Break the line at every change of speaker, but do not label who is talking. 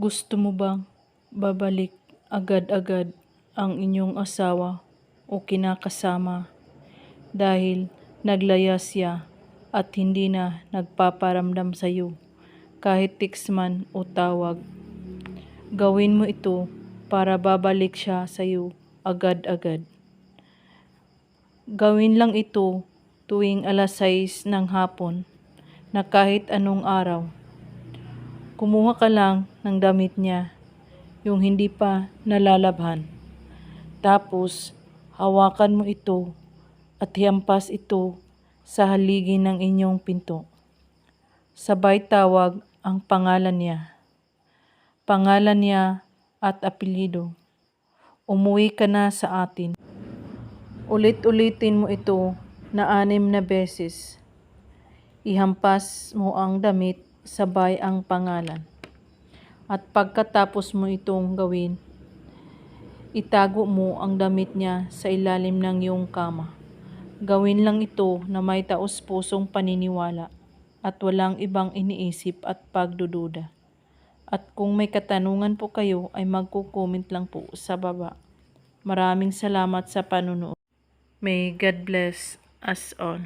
Gusto mo bang babalik agad-agad ang inyong asawa o kinakasama dahil naglaya siya at hindi na nagpaparamdam sa iyo kahit text man o tawag? Gawin mo ito para babalik siya sa iyo agad-agad. Gawin lang ito tuwing 6:00 ng hapon na kahit anong araw. Kumuha ka lang ng damit niya, yung hindi pa nalalabhan. Tapos, hawakan mo ito at hiampas ito sa haligi ng inyong pinto. Sabay tawag ang pangalan niya at apelyido. Umuwi ka na sa atin. Ulit-ulitin mo ito na 6 na beses. Ihampas mo ang damit sabay ang pangalan. At pagkatapos mo itong gawin, itago mo ang damit niya sa ilalim ng iyong kama. Gawin lang ito na may taos-pusong paniniwala at walang ibang iniisip at pagdududa. At kung may katanungan po kayo ay magko-comment lang po sa baba. Maraming salamat sa panunood. May God bless us all.